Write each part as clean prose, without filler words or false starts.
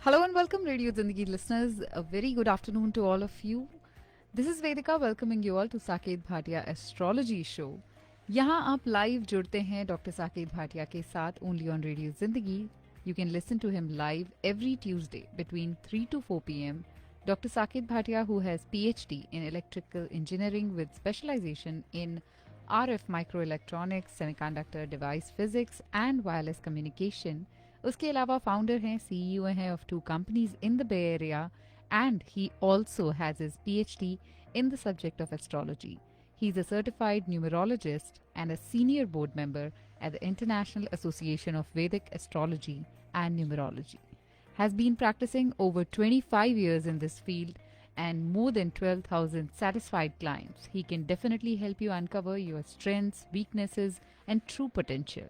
Hello and welcome, Radio Zindagi listeners. A very good afternoon to all of you. This is Vedika welcoming you all to Saket Bhatia Astrology Show. यहाँ आप live जुड़ते हैं doctor Saket Bhatia के साथ only on radio जिंदगी. You can listen to him live every Tuesday between 3 to 4 p.m. Dr. Saket Bhatia, who has PhD in electrical engineering with specialization in RF microelectronics, semiconductor device physics and wireless communication. उसके अलावा founder हैं, CEO हैं of 2 companies in the Bay Area, and he also has his PhD in the subject of astrology. He's a certified numerologist and a senior board member at the International Association of Vedic Astrology and Numerology. Has been practicing over 25 years in this field and more than 12,000 satisfied clients. He can definitely help you uncover your strengths, weaknesses and true potential.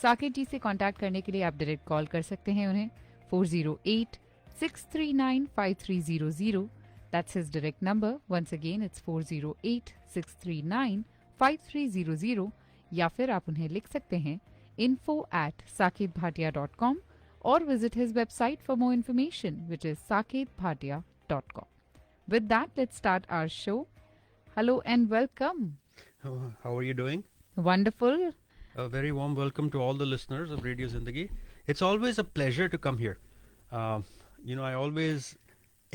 Saket जी से contact करने के लिए आप direct call कर सकते हैं उन्हें 408-639-5300. That's his direct number. Once again, it's 408-639-5300. या फिर आप उन्हें लिख सकते हैं info@saketbhatia.com or visit his website for more information, which is saketbhatia.com. With that, let's start our show. Hello and welcome. How are you doing? Wonderful. A very warm welcome to all the listeners of Radio Zindagi. It's always a pleasure to come here. I always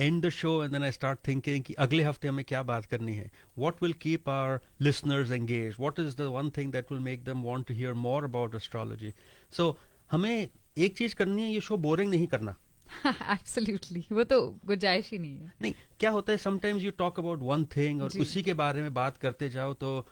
end the show and then I start thinking कि अगले हफ्ते हमें क्या बात करनी है. What will keep our listeners engaged? What is the one thing that will make them want to hear more about astrology? So हमें एक चीज करनी है, ये शो बोरिंग नहीं करना. Absolutely. वो तो गुंजाइश ही नहीं है. नहीं, क्या होता है, sometimes you talk about one thing और जी. उसी के बारे में बात करते जाओ तो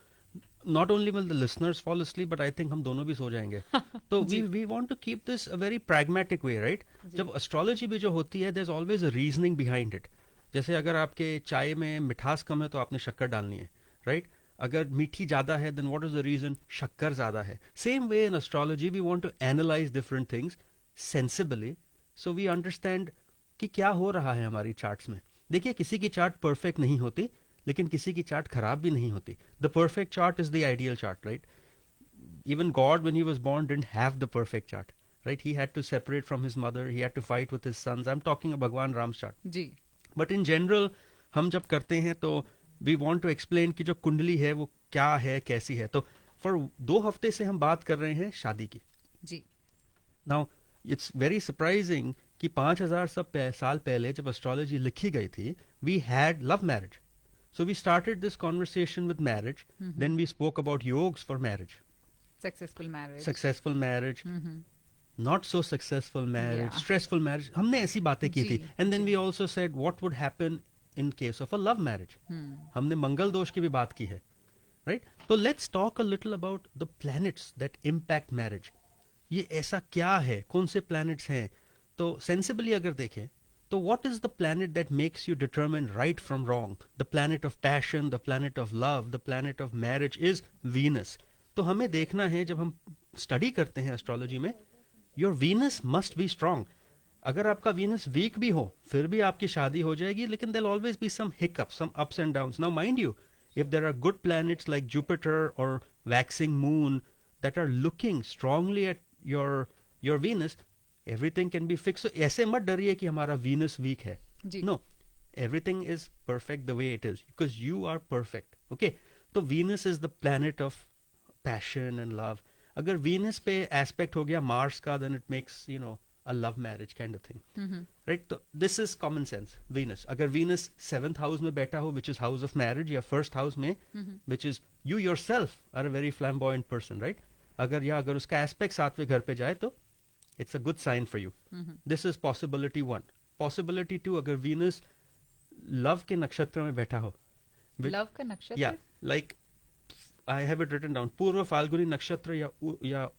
not only will the listeners fall asleep, but I think हम दोनों भी सो जाएंगे. तो we want to keep this a very pragmatic way, right? जब astrology भी जो होती है, there's always a reasoning behind it. जैसे अगर आपके चाय में मिठास कम है तो आपने शक्कर डालनी है, right? अगर मीठी ज्यादा है, then what is the reason? शक्कर ज्यादा है. Same way in astrology, we want to analyze different things sensibly, so we understand कि क्या हो रहा है हमारी चार्ट्स में. देखिए, किसी की चार्ट परफेक्ट नहीं होती, लेकिन किसी की चार्ट खराब भी नहीं होती. The perfect chart is the ideal chart, right? Even God, when he was born, didn't have the perfect chart, right? He had to separate from his mother. He had to fight with his sons. I'm talking of Bhagwan Ram's chart. जी. But in general, हम जब करते हैं तो we want to explain कि जो कुंडली है वो क्या है, कैसी है. तो for 2 हफ्ते से हम बात कर रहे हैं शादी की. जी. Now, it's very surprising कि 5000 साल पहले जब एस्ट्रोलॉजी लिखी गई थी, we had love marriage. So we started this conversation with marriage. Then we spoke about yogs for marriage. Successful marriage. Successful marriage. Not so successful marriage. Yeah. Stressful marriage. हमने ऐसी बातें की थी. जी, And then we also said what would happen in case of a love marriage. हमने मंगल दोष की भी बात की है. Right? So let's talk a little about the planets that impact marriage. ये ऐसा क्या है? कौन से planets हैं? तो sensibly अगर देखें, so what is the planet that makes you determine right from wrong? The planet of passion, the planet of love, the planet of marriage is Venus. तो हमें देखना है, जब हम स्टडी करते हैं एस्ट्रोलॉजी में, your Venus must be strong. अगर आपका Venus weak भी हो, फिर भी आपकी शादी हो जाएगी, लेकिन there'll always be some hiccups, some ups and downs. Now mind you, if there are good planets like Jupiter or waxing moon that are looking strongly at your Venus, everything can be fixed. So ऐसे मत डरिए कि हमारा Venus weak है. जी. No, everything is perfect the way it is because you are perfect. Okay, तो Venus is the planet of passion and love. अगर Venus पे aspect हो गया Mars का, then it makes a love marriage kind of thing. Right? So this is common sense. Venus. अगर Venus 7th house में बैठा हो, which is house of marriage, या first house में, which is you yourself are a very flamboyant person, right? अगर उसका aspect 7वें घर पे जाए तो it's a good sign for you. This is possibility 1. Possibility 2, अगर Venus love के नक्षत्र में बैठा हो. लव का नक्षत्र. Yeah, like I have it written down. पूर्व फाल्गुनी नक्षत्र या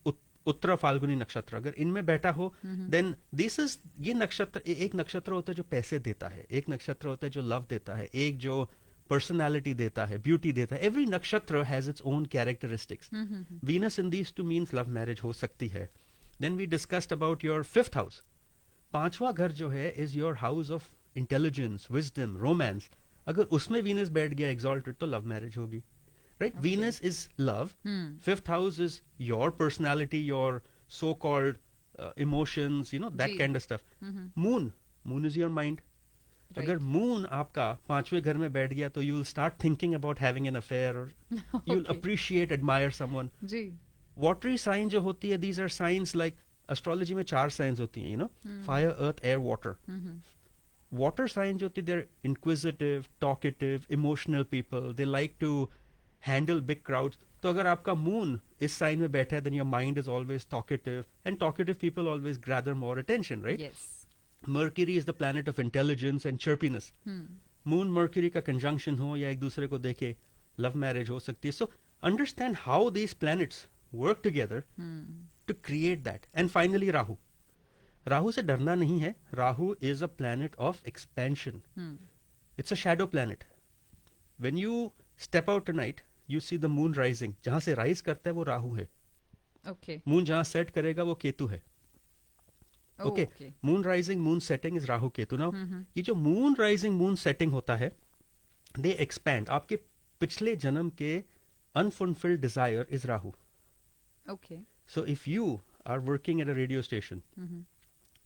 उत्तर फाल्गुनी नक्षत्र, अगर इनमें बैठा हो, then this is, ये नक्षत्र, एक नक्षत्र होता है जो पैसे देता है, एक नक्षत्र होता है जो लव देता है, एक जो पर्सनालिटी देता है, ब्यूटी देता है. एवरी नक्षत्र has its own characteristics. Venus in these 2 means love marriage हो सकती है. Then we discussed about your 5th house. 5वां घर जो है is your house of intelligence, wisdom, romance. अगर उसमें Venus बैठ गया exalted तो love marriage होगी. Right? Okay. Venus is love. 5th house is your personality, your so-called emotions, that ji. kind of stuff. Moon is your mind. Right. अगर moon आपका 5वें घर में बैठ गया तो you'll start thinking about having an affair, or you'll Okay. appreciate, admire someone. Ji. Watery sign जो होती है, these are signs like astrology में 4 signs होती हैं, fire, earth, air, water. Water signs जो होती है, they're inquisitive, talkative, emotional people. They like to handle big crowds. तो अगर आपका moon इस sign में बैठा है, then your mind is always talkative, and talkative people always gather more attention, right? Yes. Mercury is the planet of intelligence and chirpiness. Moon Mercury का conjunction हो या एक दूसरे को देखे, love marriage हो सकती है. So understand how these planets work together to create that. And finally Rahu. Rahu से डरना नहीं है. Rahu is a planet of expansion. It's a shadow planet. When you step out tonight, you see the moon rising. जहां से rise करता है वो राहु है. Okay. Moon जहां set करेगा वो केतु है. Oh, Okay. okay. Moon rising, moon setting is Rahu Ketu. Now ये जो moon rising, moon setting होता है, they expand. आपके पिछले जन्म के unfulfilled desire is Rahu. Okay. So if you are working at a radio station,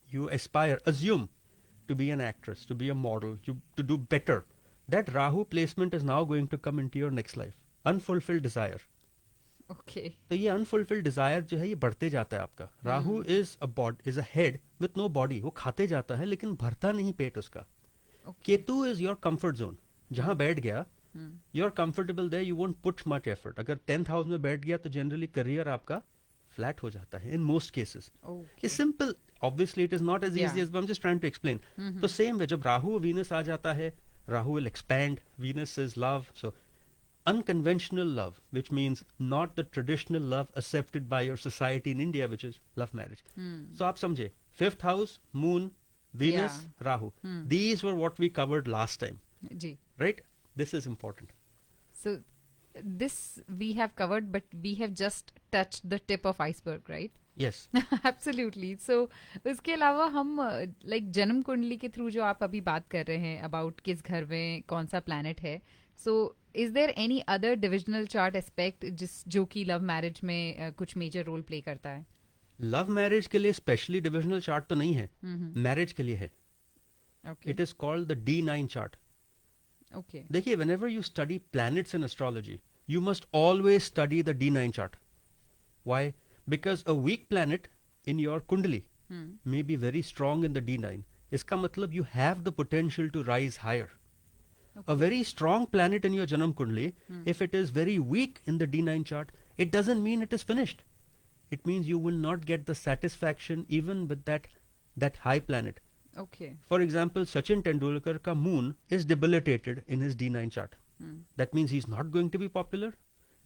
you aspire, assume to be an actress, to be a model, to do better. That Rahu placement is now going to come into your next life. Unfulfilled desire. Okay. तो ये unfulfilled desire जो है ये बढ़ते जाता है आपका. Rahu is a head with no body. वो खाते जाता है लेकिन भरता नहीं पेट उसका. Okay. Ketu is your comfort zone. जहाँ बैठ गया, you're comfortable there, you won't put much effort. अगर 10th house में बैठ गया तो generally career आपका flat हो जाता है in most cases. Okay. It's simple. Obviously it is not as easy Yeah. as, but I'm just trying to explain. तो same way जब राहु Venus आ जाता है, Rahu will expand. Venus is love. So unconventional love, which means not the traditional love accepted by your society in India, which is love marriage. So आप समझे, 5th house, moon, Venus, Rahu. These were what we covered last time, ji. right? This is important. So this we have covered, but we have just touched the tip of iceberg, right? Yes. Absolutely. So उसके अलावा हम like जन्म कुंडली के through जो आप अभी बात कर रहे हैं about किस घर में कौन सा planet है, so is there any other divisional chart aspect जो कि love marriage में कुछ major role play करता है? Love marriage के लिए specially divisional chart तो नहीं है. Marriage के लिए है. Okay. It is called the D9 chart. Okay. देखिए, whenever you study planets in astrology, you must always study the D9 chart. Why? Because a weak planet in your kundali may be very strong in the D9. इसका मतलब you have the potential to rise higher. A very strong planet in your janam kundali, if it is very weak in the D9 chart, it doesn't mean it is finished. It means you will not get the satisfaction even with that high planet. Okay. For example, Sachin Tendulkar ka moon is debilitated in his D9 chart. That means he's not going to be popular.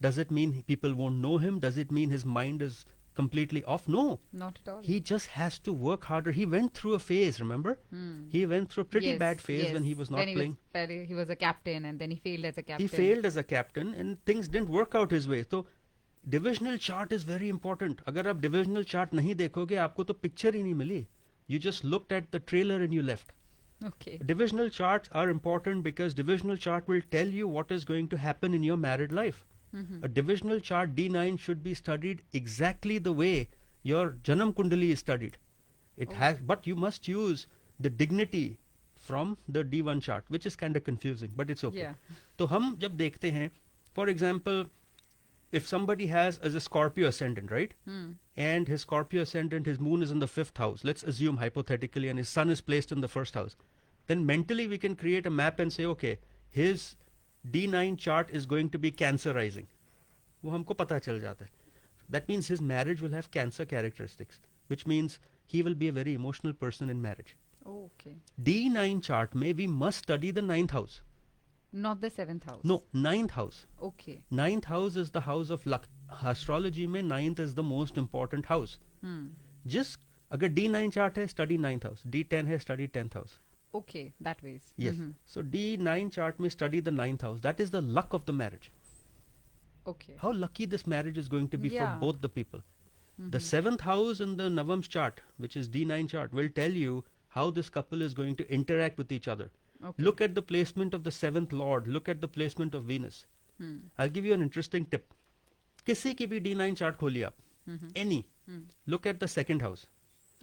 Does it mean people won't know him? Does it mean his mind is completely off? No. Not at all. He just has to work harder. He went through a phase, remember? He went through a pretty Yes, bad phase yes. when he was not playing. He was a captain and then he failed as a captain. He failed as a captain and things didn't work out his way. So divisional chart is very important. अगर आप divisional chart नहीं देखोगे, आपको तो picture ही नहीं मिली. You just looked at the trailer and you left. Okay. Divisional charts are important because divisional chart will tell you what is going to happen in your married life. A divisional chart D9 should be studied exactly the way your Janam Kundali is studied. It has, but you must use the dignity from the D1 chart, which is kind of confusing, but it's okay. Yeah. तो हम जब देखते हैं, for example, if somebody has as a Scorpio ascendant, right? And his Scorpio ascendant, his moon is in the 5th house, let's assume hypothetically, and his sun is placed in the 1st house. Then mentally we can create a map and say, okay, his D9 chart is going to be Cancer rising. वो हमको पता चल जाता है. That means his marriage will have Cancer characteristics, which means he will be a very emotional person in marriage. Okay. D9 chart में we must study the 9th house. Not the 7th house. No, 9th house. Okay. 9th house is the house of luck. Astrology में 9th is the most important house. Just अगर D9 chart है, study 9th house. D10 है, study 10th house. Okay, that ways. Yes. So D9 chart में study the 9th house. That is the luck of the marriage. Okay. How lucky this marriage is going to be Yeah. for both the people. The 7th house in the Navamsa chart, which is D9 chart, will tell you how this couple is going to interact with each other. Okay. Look at the placement of the 7th lord. Look at the placement of Venus. I'll give you an interesting tip. किसी की भी D9 chart खोलिए आप. Any. Look at the 2nd house.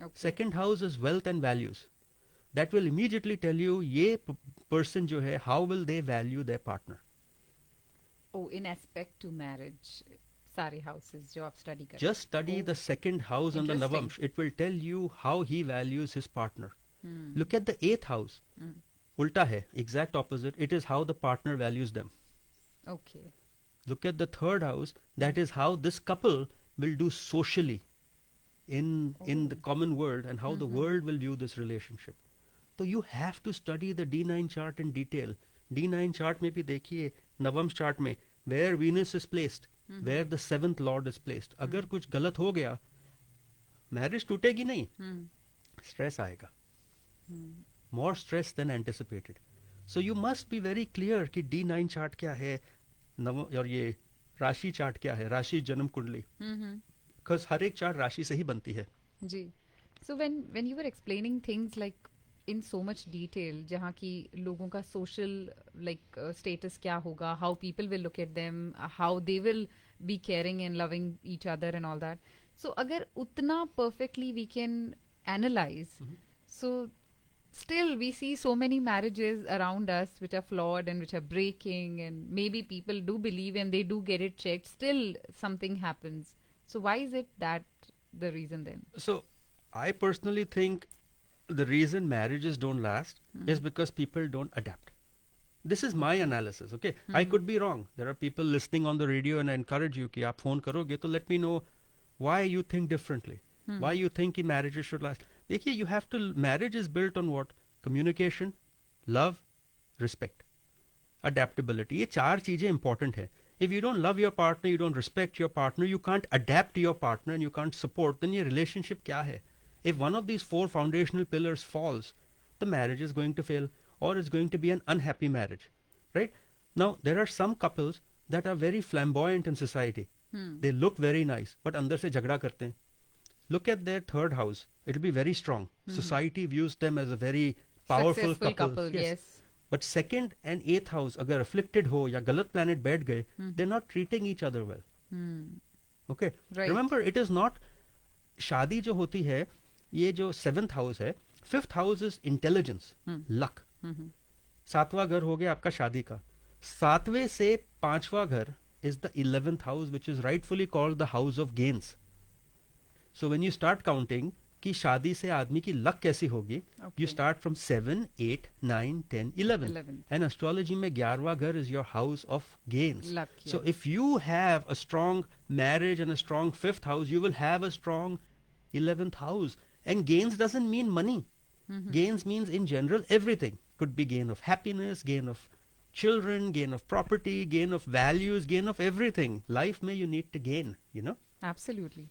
Okay. Second house is wealth and values. That will immediately tell you ये person जो है, how will they value their partner. Oh, in aspect to marriage, सारे houses जो आप study कर Just study the second house on the Interesting. Navamsa. It will tell you how he values his partner. Hmm. Look at the eighth house. Ulta hai, exact opposite. It is how the partner values them. Okay. Look at the third house. That is how this couple will do socially in the common world, and how the world will view this relationship. So you have to study the D9 chart in detail. D9 chart में भी देखिए, Navamsa chart में where Venus is placed, where the seventh lord is placed. अगर कुछ गलत हो गया, marriage टूटेगी नहीं, stress आएगा. More stress than anticipated. So you must be very clear कि D9 chart क्या है, और ये राशि चार्ट क्या है, राशि जन्म कुंडली. Because हर एक चार्ट राशि से ही बनती है. जी. So when you were explaining things like in so much detail, जहाँ की लोगों का social like status क्या होगा, how people will look at them, how they will be caring and loving each other and all that. So अगर उतना perfectly we can analyze, so still we see so many marriages around us which are flawed and which are breaking, and maybe people do believe and they do get it checked, still something happens. So why is it that the reason then? So I personally think the reason marriages don't last is because people don't adapt. This is my analysis, okay? I could be wrong. There are people listening on the radio, and I encourage you कि आप phone करोगे तो let me know why you think differently. Why you think कि marriages should last. देखिए, you have to, marriage is built on what? Communication, love, respect, adaptability. ये चार चीजें important है. If you don't love your partner, you don't respect your partner, you can't adapt to your partner, and you can't support, then ये relationship क्या है? If one of these four foundational pillars falls, the marriage is going to fail, or it's going to be an unhappy marriage, right? Now, there are some couples that are very flamboyant in society. They look very nice, but अंदर से झगड़ा करते हैं. Look at their third house. It'll be very strong. Society views them as a very powerful Successful couple, yes. But second and eighth house, अगर afflicted हो या गलत planet बैठ गए, they're not treating each other well. Okay? Right. Remember, it is not, शादी जो होती है, ये जो seventh house है, fifth house is intelligence, luck. सातवां घर हो गया आपका शादी का. सातवें से पांचवा घर is the 11th house, which is rightfully called the house of gains. So when you start counting कि शादी से आदमी की लक कैसी होगी, you start from 7, 8, 9, 10, 11. And astrology में 11वां घर is your house of gains. Luck, So yes. if you have a strong marriage and a strong fifth house, you will have a strong 11th house. And gains doesn't mean money. Gains means in general everything. Could be gain of happiness, gain of children, gain of property, gain of values, gain of everything. Life may you need to gain, you know. Absolutely.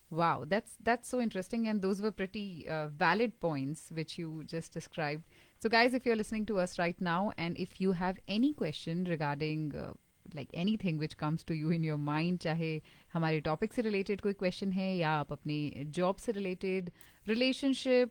Wow, that's so interesting, and those were pretty valid points which you just described. So, guys, if you're listening to us right now, and if you have any question regarding like anything which comes to you in your mind, चाहे हमारे topic से related कोई question है या आप अपनी job से related, relationship,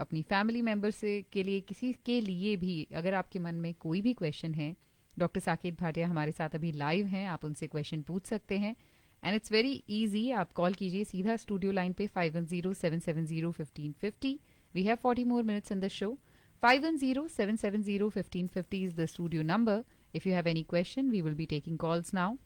अपनी फैमिली मेंबर से के लिए, किसी के लिए भी अगर आपके मन में कोई भी क्वेश्चन है, डॉक्टर साकेत भाटिया हमारे साथ अभी लाइव हैं, आप उनसे क्वेश्चन पूछ सकते हैं. And it's very easy. आप कॉल कीजिए सीधा स्टूडियो लाइन पे 5107701550. We have 40 more minutes in the show. 5107701550 is the studio number. If you have any question, we will be taking calls now.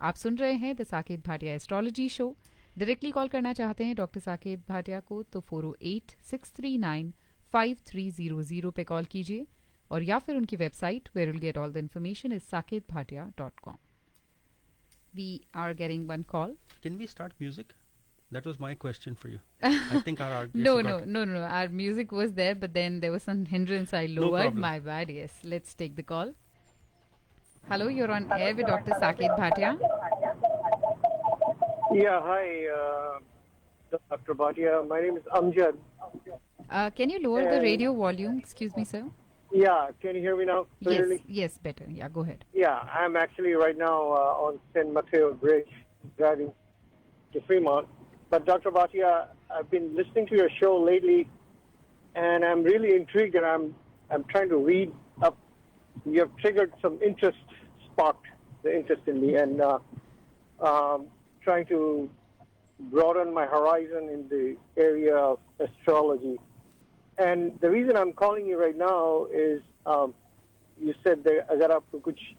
आप सुन रहे हैं the Saket Bhatia astrology show. Directly call करना चाहते हैं डॉक्टर साकेत भाटिया को तो 408-639-5300 पे कॉल कीजिए, और या फिर उनकी website where will get all the information is saketbhatia.com. We are getting one call. Can we start music? That was my question for you. I think our No. Our music was there, but then there was some hindrance. I lowered. problem. My bad. Yes. Let's take the call. Hello, you're on air with Dr. Saket Bhatia. Yeah, hi, Dr. Bhatia. My name is Amjad. Can you lower the radio volume? Excuse me, sir. Yeah, can you hear me now clearly? Yes, better. Yeah, go ahead. Yeah, I'm actually right now on San Mateo Bridge driving to Fremont. But Dr. Bhatia, I've been listening to your show lately, and I'm really intrigued, and I'm trying to read up. You have triggered some interest, sparked the interest in me, and trying to broaden my horizon in the area of astrology. And the reason I'm calling you right now is you said that अगर आपको कुछ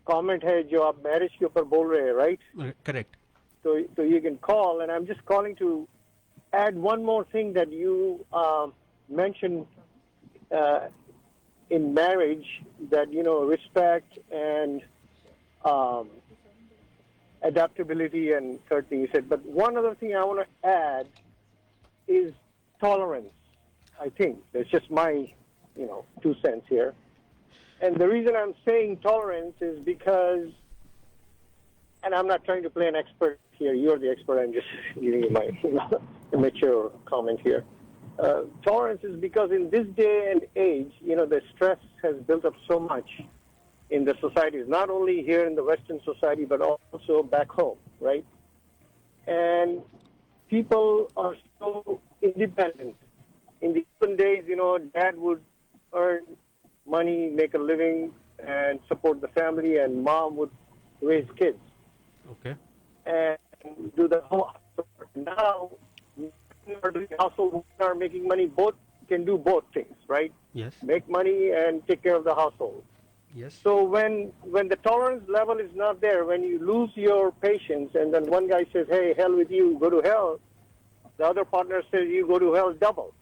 comment है जो आप marriage के ऊपर बोल रहे हैं, right? Correct. So you can call, and I'm just calling to add one more thing that you mentioned in marriage, that, you know, respect and adaptability and certain you said. But one other thing I want to add is tolerance. I think that's just my, 2 cents here. And the reason I'm saying tolerance is because, and I'm not trying to play an expert here. You're the expert. I'm just giving you my immature comment here. Tolerance is because in this day and age, the stress has built up so much in the societies, not only here in the Western society, but also back home, right? And people are so independent. In the olden days, dad would earn money, make a living, and support the family, and mom would raise kids. Okay. And do the whole household. Now, women are doing household, women are making money, both can do both things, right? Yes. Make money and take care of the household. Yes. So when the tolerance level is not there, when you lose your patience, and then one guy says, hey, hell with you, go to hell, the other partner says, you go to hell double.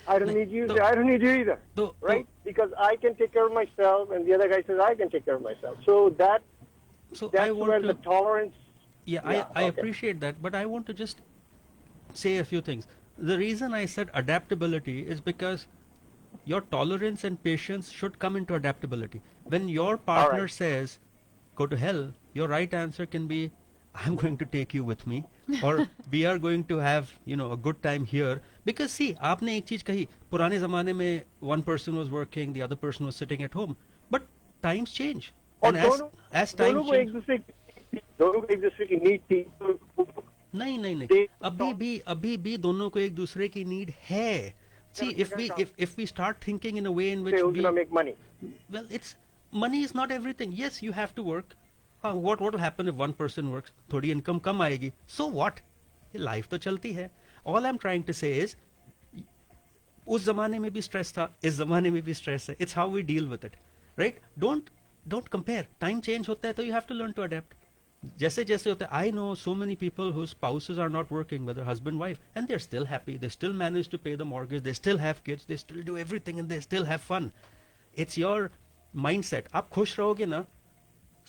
I don't need you, I don't need you either, right? Because I can take care of myself, and the other guy says, I can take care of myself. So that's where the tolerance... I appreciate that, but I want to just say a few things. The reason I said adaptability is because your tolerance and patience should come into adaptability. When your partner says, go to hell, your right answer can be, I'm going to take you with me, or we are going to have, a good time here. Because see, आपने एक चीज कही, पुराने ज़माने में one person was working, the other person was sitting at home. But times change. And as times change... दोनों को एक दूसरे की नीड थी. नहीं. अभी भी दोनों को एक दूसरे की नीड है. See, if we start thinking in a way in which who's going to make money? Well, money is not everything. Yes, you have to work. What will happen if one person works? थोड़ी income कम आएगी. So what? Life तो चलती है. All I'm trying to say is, उस ज़माने में भी stress था, इस ज़माने में भी stress है. It's how we deal with it, right? Don't compare. Time change होता है, तो you have to learn to adapt. जैसे होता है, I know so many people whose spouses are not working, whether husband, wife, and they're still happy. They still manage to pay the mortgage. They still have kids. They still do everything, and they still have fun. It's your mindset. आप खुश रहोगे ना,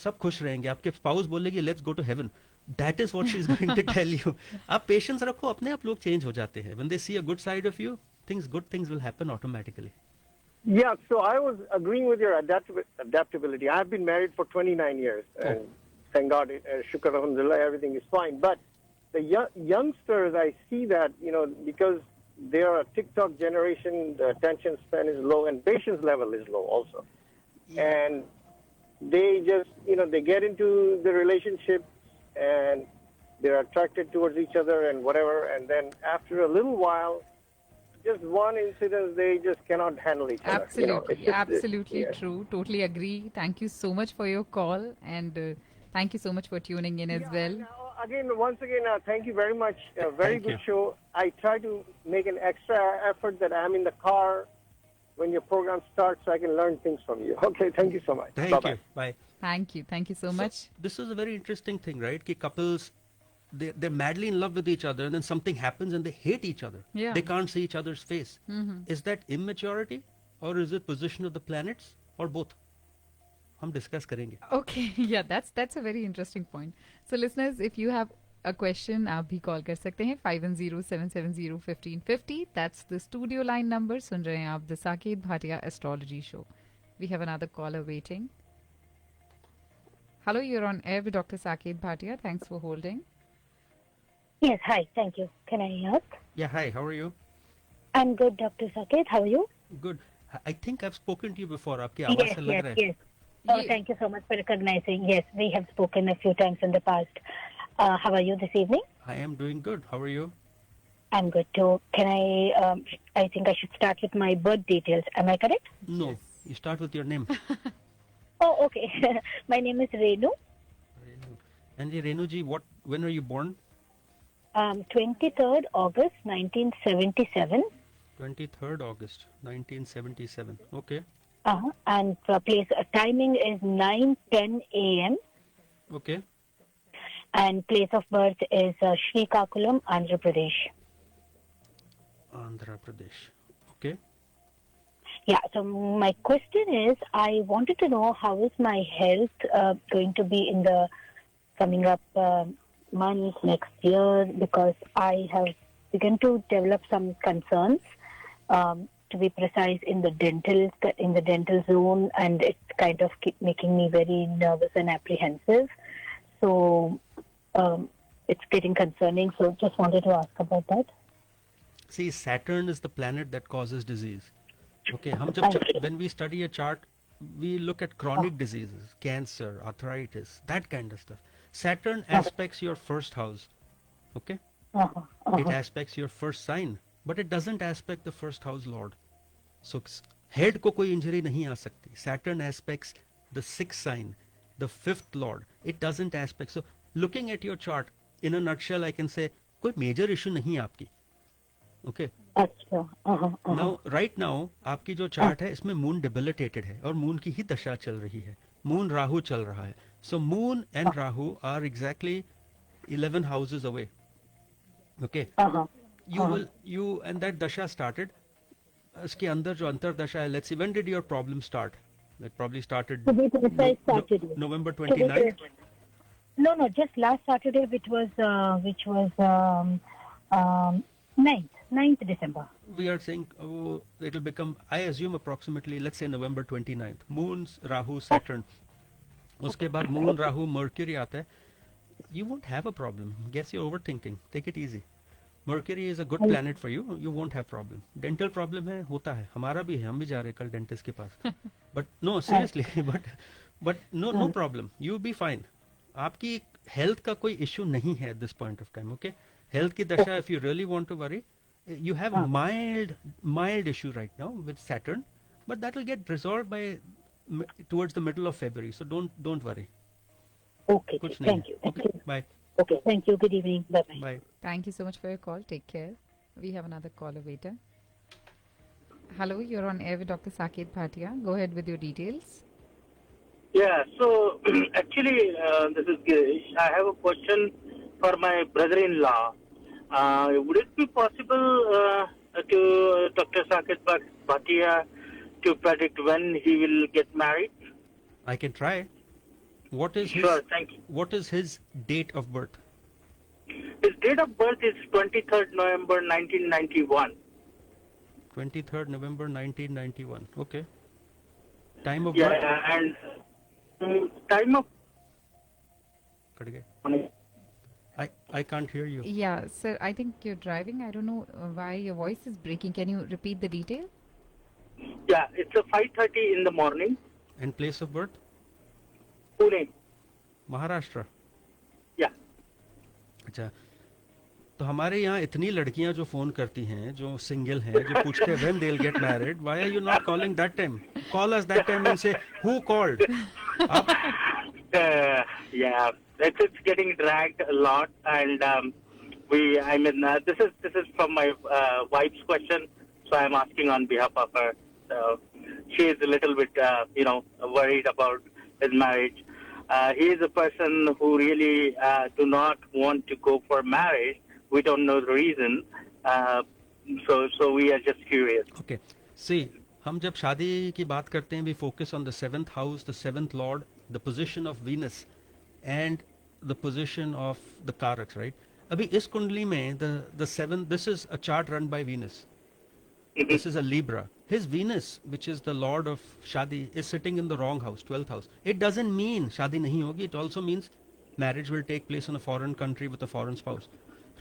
सब खुश रहेंगे. आपके spouse बोलेगी, let's go to heaven. That is what she's going to tell you. आप patience रखो, अपने आप लोग change हो जाते हैं. When they see a good side of you, good things will happen automatically. Yeah, so I was agreeing with your adaptability. I've been married for 29 years, and thank God, shukr alhamdulillah, everything is fine. But the youngsters, I see that, because they are a TikTok generation, the attention span is low and patience level is low also. Yeah. And they just, they get into the relationship and they're attracted towards each other and whatever. And then after a little while, just one incident, they just cannot handle each other. Absolutely true. Totally agree. Thank you so much for your call, and thank you so much for tuning in as well. Once again, thank you very much. Very good show. I try to make an extra effort that I'm in the car when your program starts so I can learn things from you. Okay, thank you so much. Thank you. Bye. Thank you so much. This is a very interesting thing, right? Ki couples, they're madly in love with each other, and then something happens and they hate each other. Yeah. They can't see each other's face. Mm-hmm. Is that immaturity, or is it position of the planets, or both? हम discuss करेंगे. Okay, yeah, that's a very interesting point. So listeners, if you have a question, आप भी call कर सकते हैं 510-770-1550. That's the studio line number. सुन रहे हैं आप the Saket Bhatia Astrology Show. We have another caller waiting. Hello, you're on air with Dr. Saket Bhatia. Thanks for holding. Yes, hi, thank you. Can I help? Yeah, hi, how are you? I'm good, Dr. Saket. How are you? Good. I think I've spoken to you before. आपकी आवाज से लग रहा है. Yes. Oh, thank you so much for recognizing. Yes, we have spoken a few times in the past. How are you this evening? I am doing good. How are you? I'm good too. Can I think I should start with my birth details. Am I correct? No, yes. You start with your name. Oh, okay. My name is Renu. And Renu ji, when are you born? 23rd August 1977. 23rd August 1977. Okay. And place timing is 9:10 a.m. Okay. and place of birth is Srikakulam, Andhra Pradesh. Andhra Pradesh. Okay. Yeah, so my question is, I wanted to know how is my health going to be in the coming up months, next year, because I have begun to develop some concerns, to be precise, in the dental zone, and it's kind of keep making me very nervous and apprehensive. So it's getting concerning. So just wanted to ask about that. See, Saturn is the planet that causes disease. Okay, when we study a chart, we look at chronic diseases, cancer, arthritis, that kind of stuff. Saturn aspects your first house. Okay, it aspects your first sign, but it doesn't aspect the first house lord. So head को कोई injury नहीं आ सकती. Saturn aspects the sixth sign, the fifth lord. It doesn't aspect. So looking at your chart, in a nutshell, I can say कोई major issue नहीं है आपकी. Okay. Now, right now, आपकी जो चार्ट है इसमें मून debilitated है और मून की ही दशा चल रही है. मून राहु चल रहा है. So moon and Rahu are exactly 11 houses away. Okay. You and that dasha started. इसके अंदर जो अंतर दशा है, let's see, when did your problem start? It probably started November 29th. No, just last Saturday, which was 9th December. We are saying it'll become, I assume, approximately, let's say, November 29th. Moon's Rahu, Saturn. उसके बाद Moon, Rahu, Mercury आता है. You won't have a problem. Guess you're overthinking. Take it easy. Mercury is a good planet for you. You won't have problem. Dental problem है, होता है. हमारा भी है. हम भी जा रहे हैं कल dentist के पास. But no, seriously. but no problem. You'll be fine. आपकी health का कोई issue नहीं है at this point of time. Okay. Health की दशा, if you really want to worry, you have mild issue right now with Saturn, but that will get resolved by towards the middle of February. So don't worry. Okay. Kuch nahi. Thank you. Okay. Bye. Okay. Thank you. Good evening. Bye. Bye. Thank you so much for your call. Take care. We have another caller waiter. Hello, you're on air with Dr. Saket Bhatia. Go ahead with your details. Yeah, so actually, this is Girish. I have a question for my brother-in-law. Would it be possible to Dr. Saket Bhatia to predict when he will get married? I can try. What is Sure, thank you. What is his date of birth? His date of birth is 23rd November 1991. 23rd November 1991. Okay. Time of Yeah, birth? and time of... Cut again. I can't hear you. Yeah, sir, I think you're driving. I don't know why your voice is breaking. Can you repeat the detail? Yeah, it's a 5:30 in the morning. And place of birth? Pune. Maharashtra. Yeah. अच्छा, तो हमारे यहाँ इतनी लड़कियाँ जो phone करती हैं, जो सिंगल हैं, जो पूछते हैं when they'll get married, why are you not calling that time? Call us that time and say who called. Yeah, it's getting dragged a lot, and this is from my wife's question, so I'm asking on behalf of her. So she is a little bit worried about his marriage. He is a person who really do not want to go for marriage. We don't know the reason, so we are just curious. Okay, see, हम जब शादी की बात करते हैं, we focus on the seventh house, the seventh lord, the position of Venus, and the position of the Karaks, right? अभी इस कुंडली में the seventh, this is a chart run by Venus. This is a Libra. His Venus, which is the lord of Shadi, is sitting in the wrong house, 12th house. It doesn't mean Shadi nahi hogi. It also means marriage will take place in a foreign country with a foreign spouse.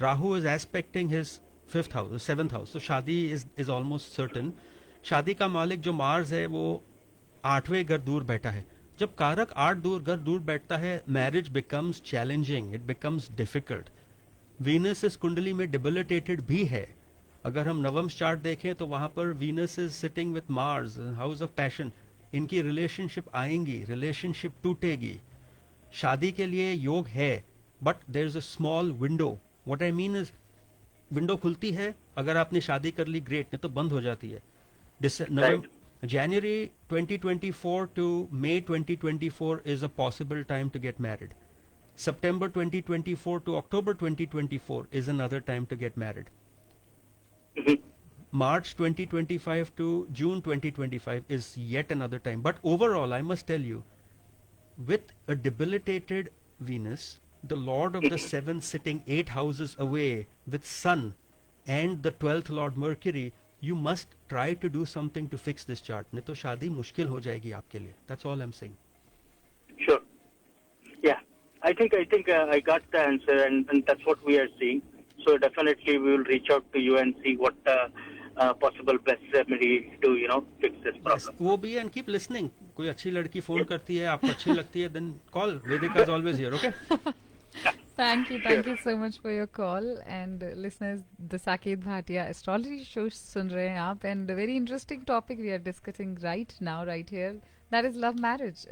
Rahu is aspecting his 5th house, the 7th house. So Shadi is almost certain. शादी का मालिक जो Mars है वो 8वें घर दूर बैठा है. जब कारक 8 घर दूर बैठता है, marriage becomes challenging, it becomes difficult. Venus इस कुंडली में डिबिलिटेटेड भी है. अगर हम नवम्स चार्ट देखें तो वहां पर Venus is sitting with Mars, house of passion. इनकी रिलेशनशिप आएंगी, रिलेशनशिप टूटेगी. शादी के लिए योग है, but there is a small window What I mean is, window खुलती है, अगर आपने शादी कर ली ग्रेट, नहीं तो बंद हो जाती है. January 2024 to May 2024 is a possible time to get married. September 2024 to October 2024 is another time to get married. March 2025 to June 2025 is yet another time. But overall, I must tell you, with a debilitated Venus, the Lord of the seventh sitting 8 houses away with Sun and the 12th Lord Mercury, you must try to do something to fix this chart. नहीं तो शादी मुश्किल हो जाएगी आपके लिए. That's all I'm saying. Sure. Yeah. I think I got the answer, and that's what we are seeing. So definitely we will reach out to you and see what possible best remedy to fix this Yes, problem. वो भी है, and keep listening. कोई अच्छी लड़की phone करती है, आपको अच्छी लगती है, then call. Vedika is always here, okay? Thank you so much for your call. And listeners, the Saket Bhatia Astrology Show सुन रहे हैं आप, and a very interesting topic we are discussing right now, right here. That is love marriage.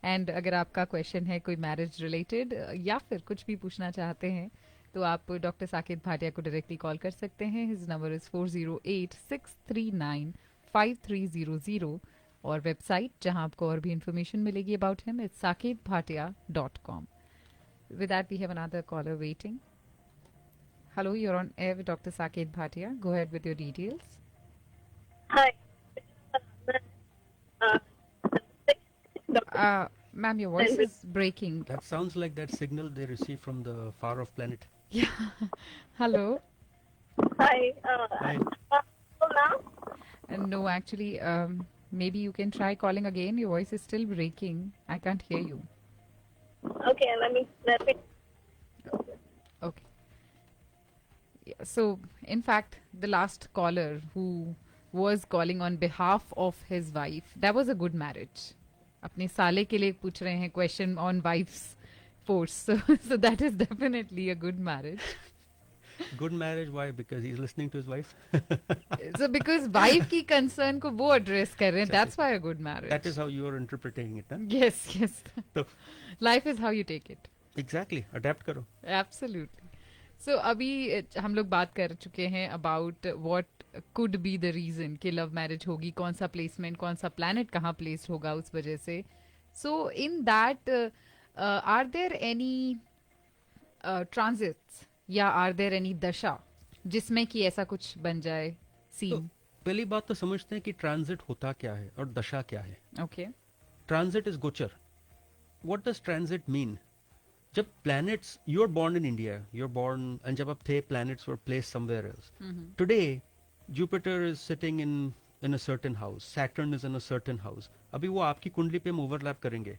And अगर आपका question है कोई marriage related या फिर कुछ भी पूछना चाहते हैं, तो आप डॉक्टर साकेत भाटिया को डायरेक्टली कॉल कर सकते हैं. हिज नंबर इज 408-639-5300 और वेबसाइट जहां आपको और भी इंफॉर्मेशन मिलेगी about him it's saketbhatia.com. With that, we have another caller waiting. Hello, you're on air with Dr. Saket Bhatia. Go ahead with your details. Hi. Ma'am, your voice is breaking. That sounds like that signal they receive from the far off planet. Yeah. Hello. Hi. Hi. Now? No, actually, maybe you can try calling again. Your voice is still breaking. I can't hear you. Okay, let me. Okay. Yeah, so, in fact, the last caller who was calling on behalf of his wife, that was a good marriage. अपने साले के लिए पूछ रहे हैं question on wife's force. So that is definitely a good marriage. Good marriage, why? Because he's listening to his wife. So because wife की concern को वो address कर रहे हैं, that's why a good marriage. That is how you are interpreting it, huh? Yes. So, Life is how you take it. exactly. Adapt करो. Absolutely. So अभी हम लोग बात कर चुके हैं about what could be the reason कि love marriage होगी, कौन सा placement, कौन सा planet कहाँ placed होगा उस वजह से. So in that, are there any transits या are there any दशा जिसमें कि ऐसा कुछ बन जाए तो scene? पहली बात तो समझते हैं कि ट्रांजिट होता क्या है और दशा क्या है. Okay. Transit is गोचर. What does transit mean? जब planets, you're born in India, you're born, and जब अब थे planets were placed somewhere else. Today, Jupiter is sitting in a certain house, Saturn is in a certain house. अभी वो आपकी कुंडली पे overlap करेंगे.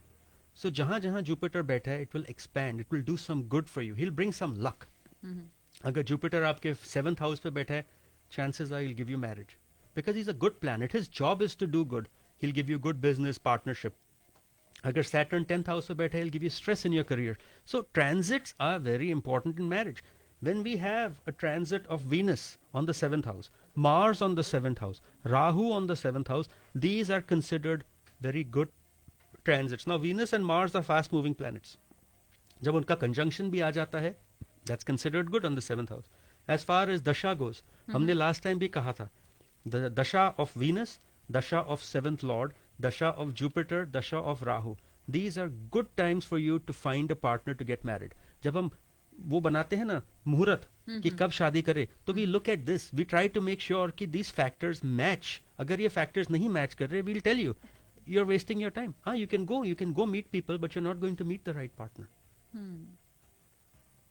So जहाँ जहाँ Jupiter बैठा है, it will expand, it will do some good for you. He'll bring some luck. अगर Jupiter आपके 7th house पे बैठा है, chances are he'll give you marriage. Because he's a good planet, his job is to do good. He'll give you good business partnership. अगर Saturn 10th house पे बैठा है, he'll give you stress in your career. So transits are very important in marriage. When we have a transit of Venus on the 7th house, Mars on the 7th house, Rahu on the 7th house, these are considered very good transits. Now Venus and Mars are fast moving planets. जब उनका conjunction भी आ जाता है, that's considered good on the 7th house. As far as dasha goes, हमने last time भी कहा था, the dasha of Venus, dasha of 7th lord, dasha of Jupiter, dasha of Rahu, these are good times for you to find a partner to get married. जब हम वो बनाते हैं ना मुहूर्त कि कब शादी करे, तो we look at this, we try to make sure कि these factors match. अगर ये factors नहीं match कर रहे, we'll tell you, you're wasting your time. You can go meet people, but you're not going to meet the right partner.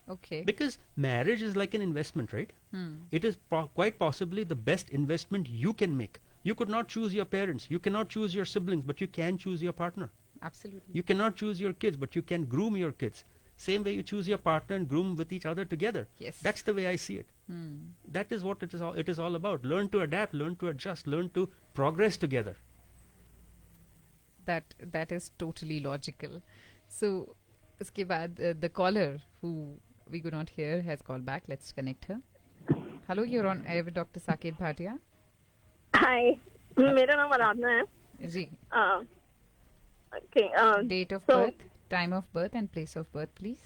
Okay. Because marriage is like an investment, right? It is quite possibly the best investment you can make. You could not choose your parents, you cannot choose your siblings, but you can choose your partner. Absolutely. You cannot choose your kids, but you can groom your kids. Same way you choose your partner and groom with each other together. Yes. That's the way I see it. That is what it is all about. Learn to adapt, learn to adjust, learn to progress together. That is totally logical. So, उसके बाद the caller who we could not hear has called back. Let's connect her. Hello, you're on air with Dr. Saket Bhatia. Hi. मेरा नाम आराधना है. जी. Okay. Date of so- birth, time of birth, and place of birth, please.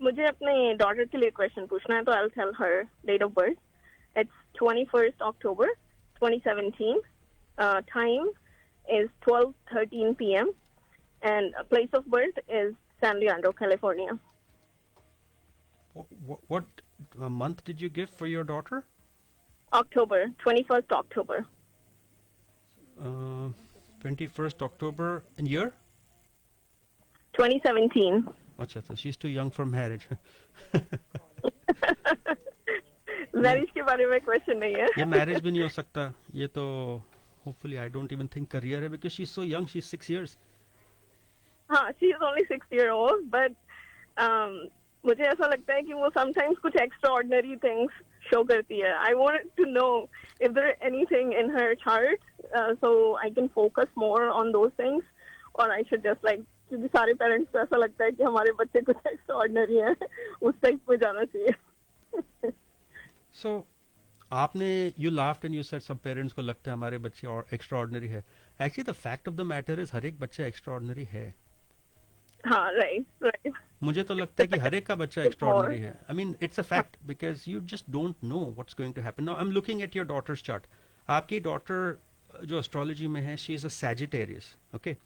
मुझे अपने daughter के लिए question पूछना है, तो I'll tell her date of birth. It's 21st October 2017. Time is 12:13 p.m. and place of birth is San Leandro, California. What month did you give for your daughter? October, 21st October. 21st October and year? 2017. अच्छा, so she's too young for marriage. Marriage के बारे में question नहीं है. ये marriage भी नहीं हो सकता. ये तो hopefully I don't even think career है because she's so young. She's 6 years. हाँ, she is only 6-year-old, but मुझे ऐसा लगता है कि वो sometimes कुछ extraordinary things show करती है. I wanted to know if there is anything in her chart, so I can focus more on those things, or I should just like, क्योंकि सारे पेरेंट्स को ऐसा लगता है कि हमारे बच्चे कुछ एक्स्ट्राऑर्डिनरी है, उस टाइप पे जाना चाहिए. So आपने you laughed and you said some parents को लगता है हमारे बच्चे और extraordinary है. Actually the fact of the matter is हर एक बच्चा extraordinary है. हाँ, right. मुझे तो लगता है कि हर एक का बच्चा extraordinary है. I mean it's a fact because you just don't know what's going to happen. Now I'm looking at your daughter's chart. आपकी daughter जो astrology में है, she is a Sagittarius. Okay.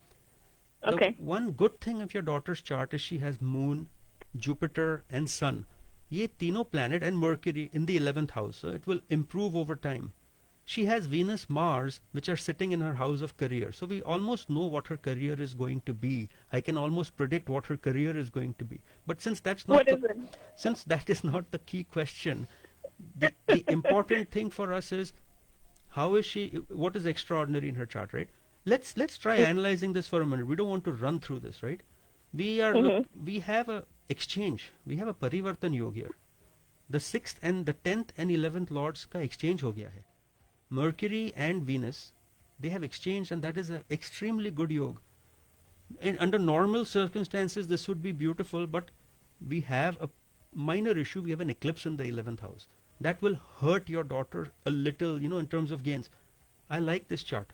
Okay. The one good thing of your daughter's chart is she has Moon, Jupiter, and Sun. ये तीनों planet and Mercury in the 11th house, so it will improve over time. She has Venus, Mars, which are sitting in her house of career. So we almost know what her career is going to be. I can almost predict what her career is going to be. But since that's not since that is not the key question, the important thing for us is how is she? What is extraordinary in her chart, right? Let's try analyzing this for a minute. We don't want to run through this, right? We have a exchange. We have a parivartan yoga here. The 6th and the 10th and 11th lords का exchange हो गया है. Mercury and Venus, they have exchanged, and that is an extremely good yoga. Under normal circumstances, this would be beautiful, but we have a minor issue. We have an eclipse in the 11th house. That will hurt your daughter a little, in terms of gains. I like this chart.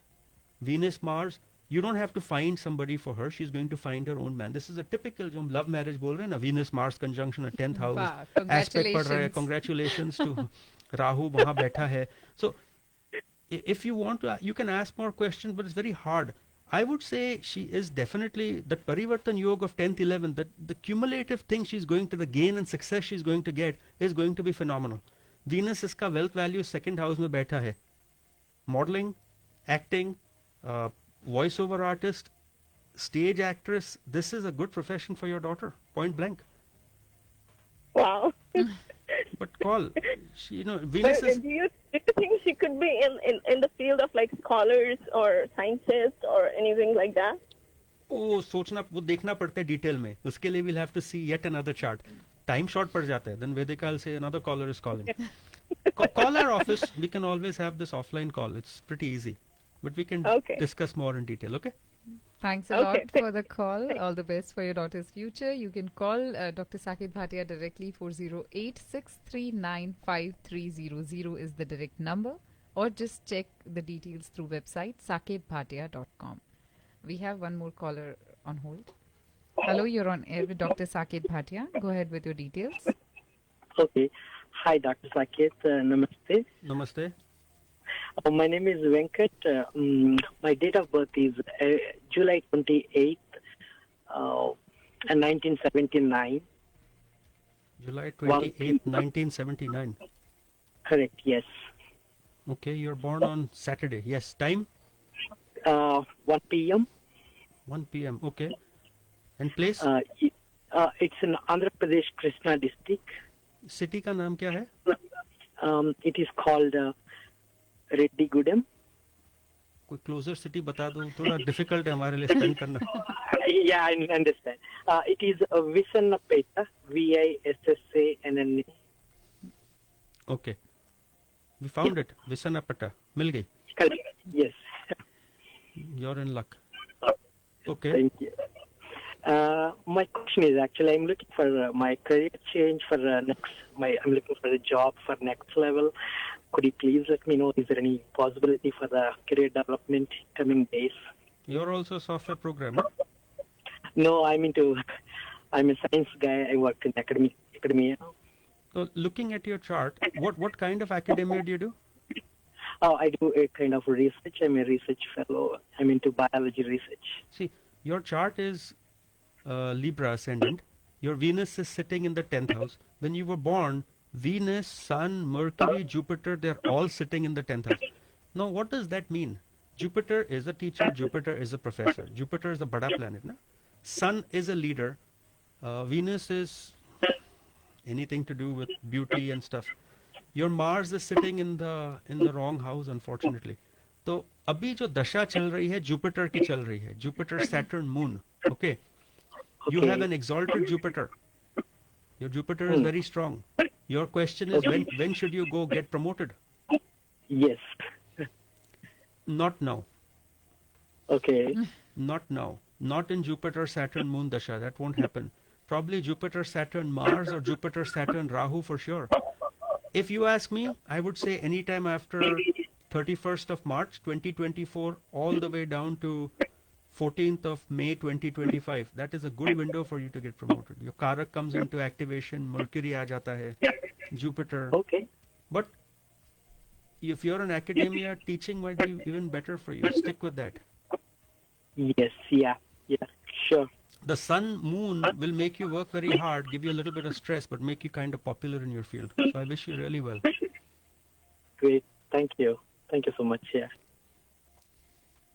Venus, Mars, you don't have to find somebody for her. She's going to find her own man. This is a typical जो हम love marriage बोल रहे हैं ना, Venus, Mars conjunction at 10th house. Wow, Aspect पड़ रहा है. Congratulations to Rahu वहाँ बैठा है. So if you want to, you can ask more questions, but it's very hard. I would say she is definitely the Parivartan Yoga of 10th, 11th, that the cumulative thing she's going to, the gain and success she's going to get is going to be phenomenal. Venus इसका wealth value second house में बैठा है. Modeling, acting, voice over artist, stage actress, this is a good profession for your daughter, point blank. Wow. But call, Venus is... Do you think she could be in the field of like scholars or scientists or anything like that? वो सोचना, वो देखना पड़ता है detail में. उसके लिए we'll have to see yet another chart. Time short पड़ जाता है. Then Vedika will say another caller is calling. Call our office. We can always have this offline call. It's pretty easy. But we can discuss more in detail, okay? Thanks a lot for the call. All the best for your daughter's future. You can call Dr. Saket Bhatia directly. 408-639-5300 is the direct number. Or just check the details through website saketbhatia.com. We have one more caller on hold. Hello, you're on air with Dr. Saket Bhatia. Go ahead with your details. Okay. Hi, Dr. Saket. Namaste. Namaste. My name is Venkat. My date of birth is July 28th, 1979. July 28th, 1979. Correct, yes. Okay, you're born on Saturday. Yes, time? 1 p.m. 1 p.m. Okay. And place? It's in Andhra Pradesh, Krishna district. City का नाम क्या है? It is called Reddigudem. कोई closer city बता दो, थोड़ा difficult है हमारे लिए spend करना. Yeah, I understand. It is Visannapeta, Vissanna. Okay. We found it. Visannapeta. मिल गई. Correct. Yes. You're in luck. Okay. Thank you. My question is actually I'm looking for my career change for I'm looking for a job for next level. Could you please let me know, is there any possibility for the career development coming days? You're also a software programmer? No, I'm into I'm a science guy. I work in academia. So looking at your chart, what kind of academia do you do? Oh, I do a kind of research. I'm a research fellow. I'm into biology research. See, your chart is Libra ascendant. Your Venus is sitting in the 10th house. When you were born, Venus, Sun, Mercury, Jupiter, they're all sitting in the 10th house. Now, what does that mean? Jupiter is a teacher, Jupiter is a professor. Jupiter is a bada planet. Na? Sun is a leader. Venus is anything to do with beauty and stuff. Your Mars is sitting in the wrong house, unfortunately. तो अभी जो दशा चल रही है Jupiter की चल रही है Jupiter Saturn moon okay you have an exalted Jupiter. Your Jupiter is very strong. Your question is when should you go get promoted? Yes. Not now. Okay. Not now. Not in Jupiter Saturn Moon Dasha. That won't happen. Probably Jupiter Saturn Mars or Jupiter Saturn Rahu for sure. If you ask me, I would say anytime after 31st of March 2024 all the way down to 14th of May 2025. That is a good window for you to get promoted. Your Karak comes into activation, Mercury aa jata hai, Jupiter. Okay. But if you're in academia, teaching might be even better for you. Stick with that. Yes. Yeah. Sure. The sun, moon will make you work very hard, give you a little bit of stress, but make you kind of popular in your field. So I wish you really well. Great. Thank you. Thank you so much. Yeah.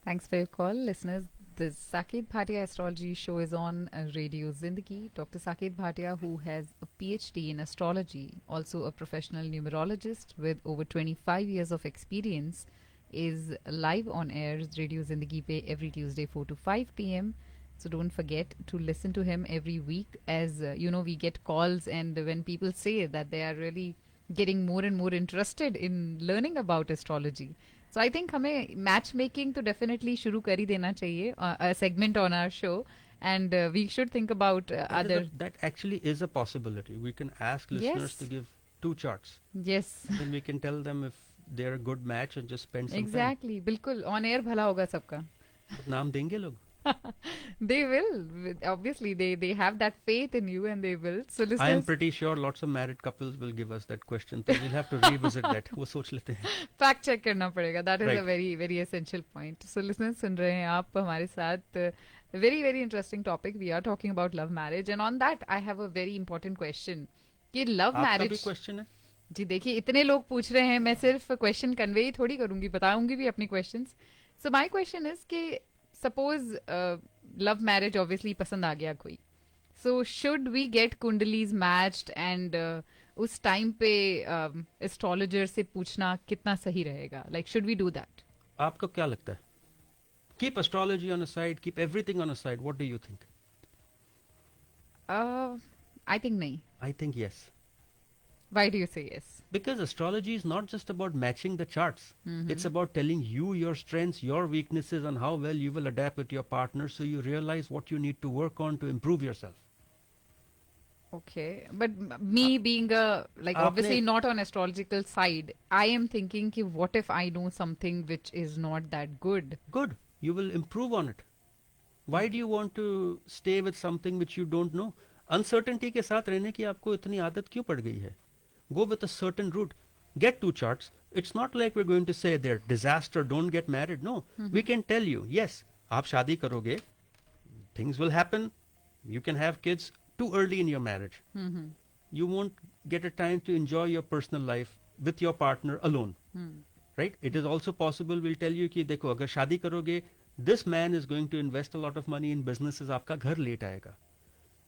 Thanks for your call, listeners. The Saket Bhatia Astrology Show is on Radio Zindagi. Dr. Saket Bhatia, who has a PhD in astrology, also a professional numerologist with over 25 years of experience, is live on air Radio Zindagi pe every Tuesday 4 to 5 p.m. So don't forget to listen to him every week. As we get calls, and when people say that they are really getting more and more interested in learning about astrology. So I think हमें matchmaking तो definitely शुरू कर ही देना चाहिए, a segment on our show, and we should think about other. That actually is a possibility. We can ask listeners to give 2 charts. Yes. Then we can tell them if they're a good match and just spend some Exactly. बिल्कुल on air भला होगा सबका. time. नाम देंगे लोग. They will. Obviously, they have that faith in you, and they will. So listeners, I am pretty sure lots of married couples will give us that question. So we'll have to revisit that. वो सोच लेते हैं. fact check करना पड़ेगा. That is Right. a very very essential point. So listeners, सुन रहे हैं आप हमारे साथ. Very very interesting topic. We are talking about love marriage, and on that I have a very important question. कि love आपका marriage. भी question है? जी देखिए इतने लोग पूछ रहे हैं, मैं सिर्फ क्वेश्चन कन्वे ही थोड़ी करूंगी, बताऊंगी भी अपनी questions. So my question is कि सपोज लव मैरिज ऑब्वियसली पसंद आ गया कोई, so should we get kundlis matched, and उस टाइम पे एस्ट्रोलॉजर से पूछना कितना सही रहेगा, like should we do that? आपको क्या लगता है? Keep astrology on a side, keep everything on a side. What do you think? I think नहीं. I think yes. Why do you से yes? Because astrology is not just about matching the charts. It's about telling you your strengths, your weaknesses, and how well you will adapt with your partner, so you realize what you need to work on to improve yourself. Okay, but me being a obviously not on astrological side, I am thinking ki what if I know something which is not that good? Good. You will improve on it. Why do you want to stay with something which you don't know? Uncertainty के साथ रहने की आपको इतनी आदत क्यों पड़ गई है? Go with a certain route. Get 2 charts. It's not like we're going to say they're disaster, don't get married. No, we can tell you, yes, आप शादी करोगे, things will happen. You can have kids too early in your marriage. You won't get a time to enjoy your personal life with your partner alone. Right? It is also possible, we'll tell you कि देखो अगर शादी करोगे, this man is going to invest a lot of money in businesses, आपका घर late आएगा.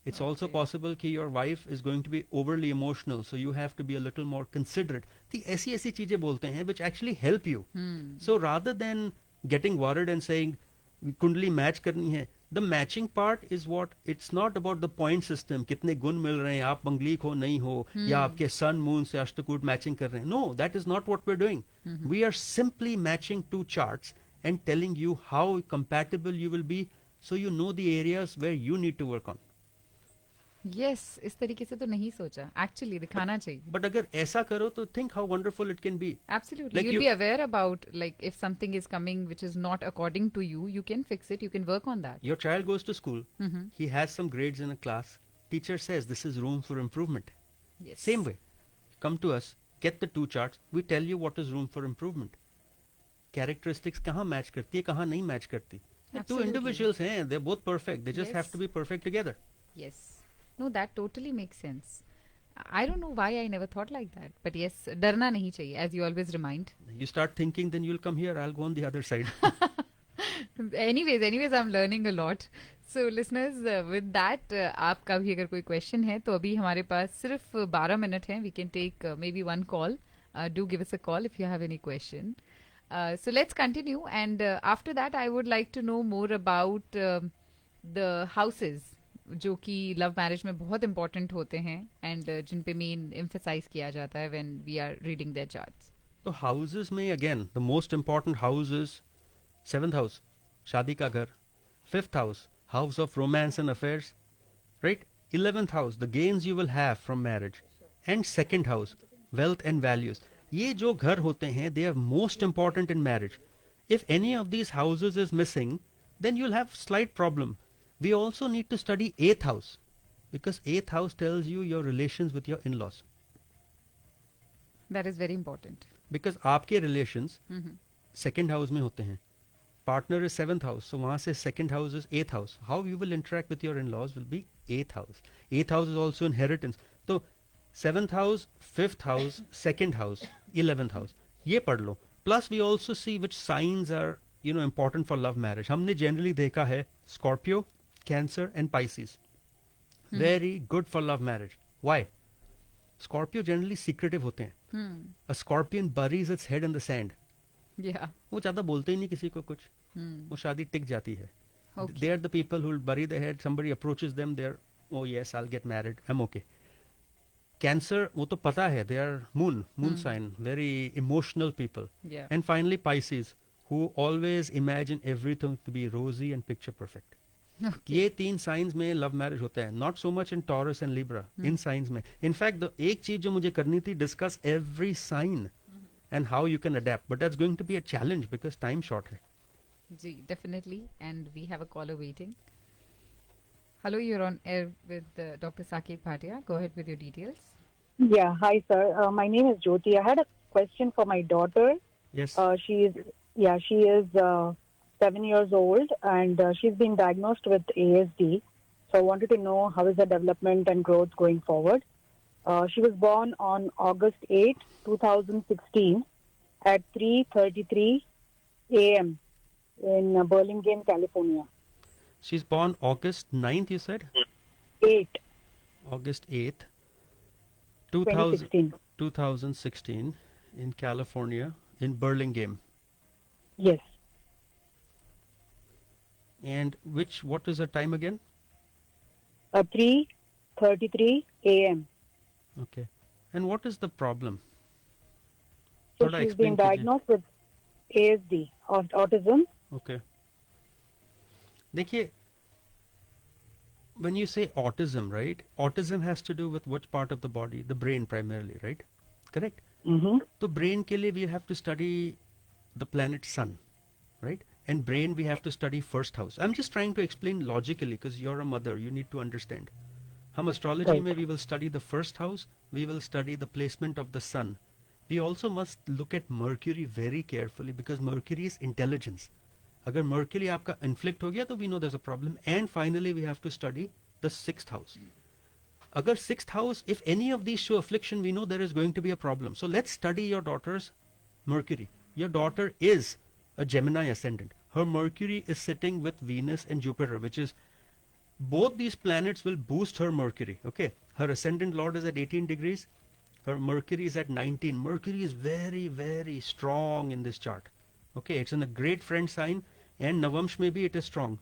It's also possible कि your wife is going to be overly emotional, so you have to be a little more considerate. The ऐसी चीजें बोलते हैं which actually help you. So rather than getting worried and saying कुंडली match करनी है, the matching part is what, it's not about the point system, कितने गुण मिल रहे हैं, आप मंगलिक हो नहीं हो, या आपके sun moon से अष्टकूट मैचिंग कर रहे हैं. No, that is not what we're doing. We are simply matching 2 charts and telling you how compatible you will be, so you know the areas where you need to work on. Yes, इस तरीके से तो नहीं सोचा. Actually दिखाना चाहिए. But अगर ऐसा करो तो think how wonderful it can be. Absolutely. Like You'll be aware about, like, if something is coming which is not according to you, you can fix it, you can work on that. Your child goes to school, he has some grades in a class, teacher says this is room for improvement. Yes. Same way, come to us, get the 2 charts, we tell you what is room for improvement. Characteristics kahan match karti hai, kahan nahi match karti. Two Absolutely. individuals hain, they're both perfect, they just have Yes. to be perfect together. Yes. No, that totally makes sense. I don't know why I never thought like that. But yes, डरना नहीं चाहिए, as you always remind. You start thinking, then you'll come here, I'll go on the other side. anyways, I'm learning a lot. So listeners, with that, आपका भी अगर कोई question है तो अभी हमारे पास सिर्फ 12 मिनट हैं. We can take maybe one call. Do give us a call if you have any question. So let's continue, and after that I would like to know more about the houses जो कि love marriage में बहुत important होते हैं and जिन पे main emphasise किया जाता है when we are reading their charts. तो हाउसेस में again the most important house is 7th house, शादी का घर. 5th house, house of romance and affairs, right. 11th house, the gains you will have from marriage. And 2nd house, wealth and values. ये जो घर होते हैं they are most important in marriage. If any of these houses is missing then you'll have slight problem. We also need to study 8th house because 8th house tells you your relations with your in-laws. That is very important. Because आपके relations 2nd house में होते हैं. Partner is 7th house, so वहाँ से 2nd house is 8th house. How you will interact with your in-laws will be 8th house. 8th house is also inheritance. तो 7th house, 5th house, 2nd house, 11th house. ये पढ़ लो. Plus we also see which signs are important for love marriage. हमने generally देखा है Scorpio, Cancer and Pisces. Very good for love marriage. Why? Scorpio generally secretive होते हैं. A scorpion buries its head in the sand. या वो ज़्यादा बोलते ही नहीं किसी को कुछ. वो शादी टिक जाती है. They are the people who will bury their head. Somebody approaches them, they're, oh yes, I'll get married, I'm okay. Cancer, वो तो पता है, they are moon sign, very emotional people. या And finally Pisces, who always imagine everything to be rosy and picture perfect. ये 3 science में love marriage होता है. Not so much in Taurus and Libra, in science में. In fact एक चीज जो मुझे करनी थी, discuss every sign and how you can adapt, but that's going to be a challenge because time short है. जी definitely. And we have a caller waiting. Hello, you are on air with doctor Saket Bhatia. Go ahead with your details. Yeah, hi sir. My name is Jyoti. I had a question for my daughter. Yes. She is 7 years old and she's been diagnosed with ASD. So I wanted to know how is her development and growth going forward. She was born on August 8, 2016 at 3:33 a.m. in Burlingame, California. She's born August 9th, you said? 8. August 8th, 2016. 2016 in California, in Burlingame. Yes. And what is the time again? 3:33 a.m. Okay. And what is the problem? So Thoda she's explain been kijiye. diagnosed with ASD, or autism. Okay. देखिए, when you say autism, right? Autism has to do with which part of the body? The brain primarily, right? Correct? Mm-hmm. So brain के लिए we have to study the planet sun, right? And brain we have to study 1st house. I'm just trying to explain logically because you're a mother, you need to understand. हम astrology Right. में we will study the 1st house, we will study the placement of the sun. We also must look at Mercury very carefully because Mercury is intelligence. अगर Mercury आपका inflict हो गया तो we know there's a problem. And finally we have to study the 6th house. अगर 6th house, if any of these show affliction, we know there is going to be a problem. So let's study your daughter's Mercury. Your daughter is a Gemini ascendant. Her Mercury is sitting with Venus and Jupiter, which is, both these planets will boost her Mercury. Okay. Her ascendant lord is at 18 degrees. Her Mercury is at 19. Mercury is very, very strong in this chart. Okay. It's in a great friend sign and Navamsh में भी it is strong.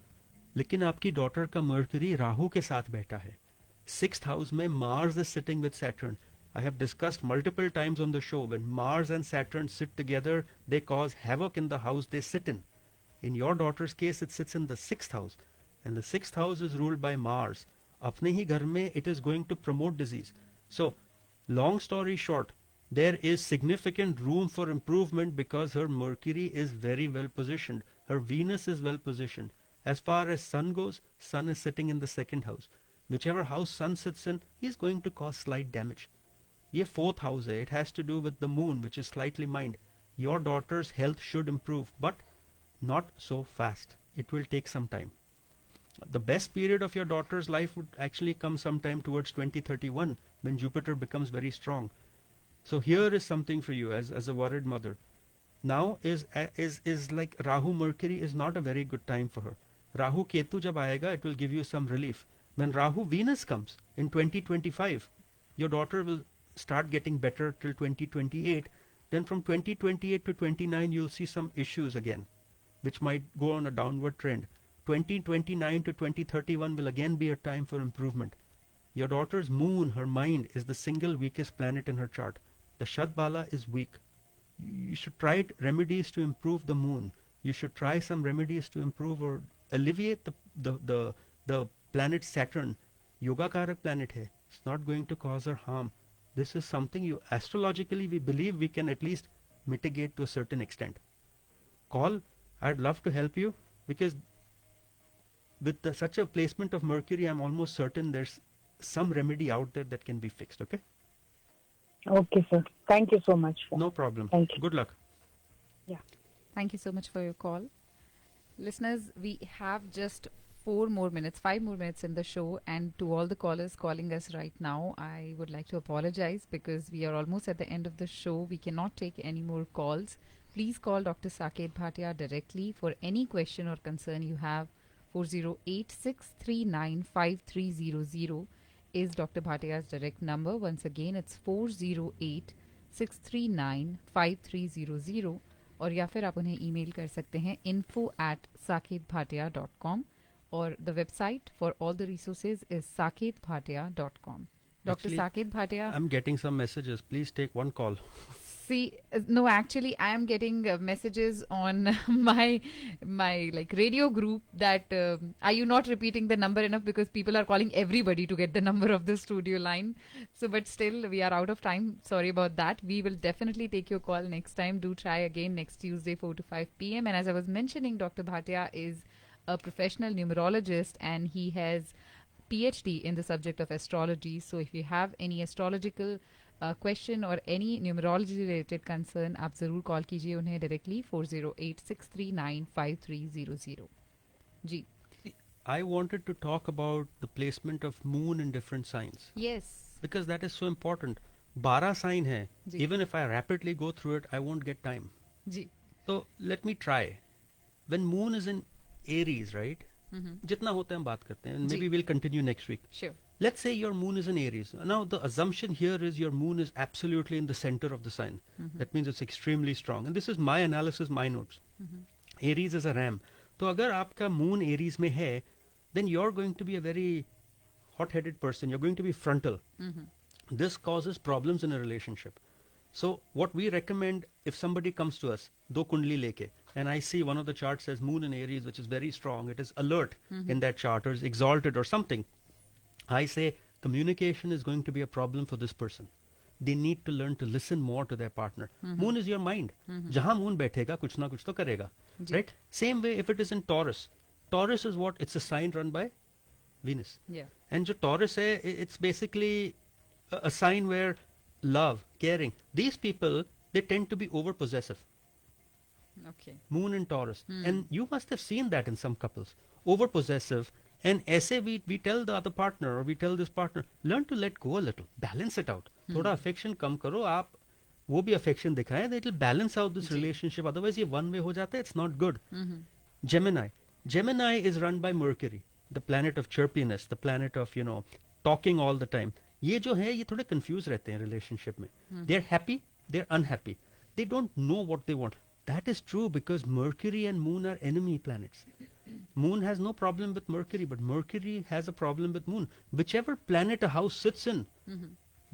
लेकिन आपकी daughter का Mercury Rahu के साथ बैठा है. 6th house में Mars is sitting with Saturn. I have discussed multiple times on the show, when Mars and Saturn sit together, they cause havoc in the house they sit in. In your daughter's case, it sits in the 6th house. And the 6th house is ruled by Mars. अपने ही घर में it is going to promote disease. So, long story short, there is significant room for improvement because her Mercury is very well positioned. Her Venus is well positioned. As far as Sun goes, Sun is sitting in the 2nd house. whichever house sun sits in, is going to cause slight damage. ये fourth house है, it has to do with the moon, which is slightly mind. Your daughter's health should improve, but not so fast. It will take some time. The best period of your daughter's life would actually come sometime towards 2031 when Jupiter becomes very strong. So here is something for you as a worried mother. Now is like Rahu Mercury is not a very good time for her. Rahu Ketu jab aayega, it will give you some relief. When Rahu Venus comes in 2025, your daughter will start getting better till 2028. Then from 2028 to 29, you'll see some issues again, which might go on a downward trend. 2029 to 2031 will again be a time for improvement. Your daughter's moon, her mind, is the single weakest planet in her chart. The Shadbala is weak. You should try remedies to improve the moon. You should try some remedies to improve or alleviate the planet Saturn. Yoga Karak planet hai. It's not going to cause her harm. This is something you astrologically we believe we can at least mitigate to a certain extent. Call. I'd love to help you because with such a placement of Mercury, I'm almost certain there's some remedy out there that can be fixed. Okay? Okay, sir. Thank you so much. Sir. No problem. Thank you. Good luck. Yeah. Thank you so much for your call. Listeners, we have just 5 more minutes in the show, and to all the callers calling us right now, I would like to apologize because we are almost at the end of the show. We cannot take any more calls. Please call Dr. Saket Bhatia directly for any question or concern you have. 408-639-5300 is Dr. Bhatia's direct number. Once again, it's 408-639-5300 और या फिर आप उन्हें email कर सकते हैं info@saketbhatia.com or the website for all the resources is saketbhatia.com. Dr. Actually, Saket Bhatia. I'm getting some messages. Please take one call. See, no, actually, I am getting messages on my like radio group that are you not repeating the number enough because people are calling everybody to get the number of the studio line. So, but still, we are out of time. Sorry about that. We will definitely take your call next time. Do try again next Tuesday, 4 to 5 p.m. And as I was mentioning, Dr. Bhatia is a professional numerologist and he has PhD in the subject of astrology. So, if you have any astrological question or any numerology related concern, आप जरूर call कीजिए उन्हें directly 408-639-5300. Ji. I wanted to talk about the placement of moon in different signs. Yes. Because that is so important. 12 sign hai. Ji. Even if I rapidly go through it, I won't get time. Ji. So let me try. When moon is in Aries, right? जितना होता है हम बात करते हैं. And maybe we'll continue next week. Sure. Let's say your moon is in Aries. Now the assumption here is your moon is absolutely in the center of the sign. That means it's extremely strong. And this is my analysis, my notes. Aries is a ram. So agar aapka moon Aries mein hai, then you're going to be a very hot-headed person. You're going to be frontal. This causes problems in a relationship. So what we recommend if somebody comes to us, do kundli leke, and I see one of the charts says moon in Aries, which is very strong. It is alert in that chart or is exalted or something. I say communication is going to be a problem for this person. They need to learn to listen more to their partner. Moon is your mind. Jahan moon baithega, kuch na kuch to karega. Right? Same way if it is in Taurus. Taurus is what? It's a sign run by Venus. Yeah. And jo Taurus hai, it's basically a sign where love, caring. These people, they tend to be over possessive. Okay. Moon in Taurus. And you must have seen that in some couples. Over possessive. And ऐसे we tell the other partner or we tell this partner, learn to let go a little, balance it out. थोड़ा affection कम करो, आप वो भी affection दिखाएं, that will balance out this relationship. Otherwise ये one way हो जाता है, it's not good. Gemini. Gemini is run by Mercury, the planet of chirpiness, the planet of, talking all the time. ये जो है, ये थोड़े confused रहते हैं relationship में. They're happy, they're unhappy. They don't know what they want. That is true because Mercury and Moon are enemy planets. Moon has no problem with Mercury, but Mercury has a problem with Moon. Whichever planet a house sits in,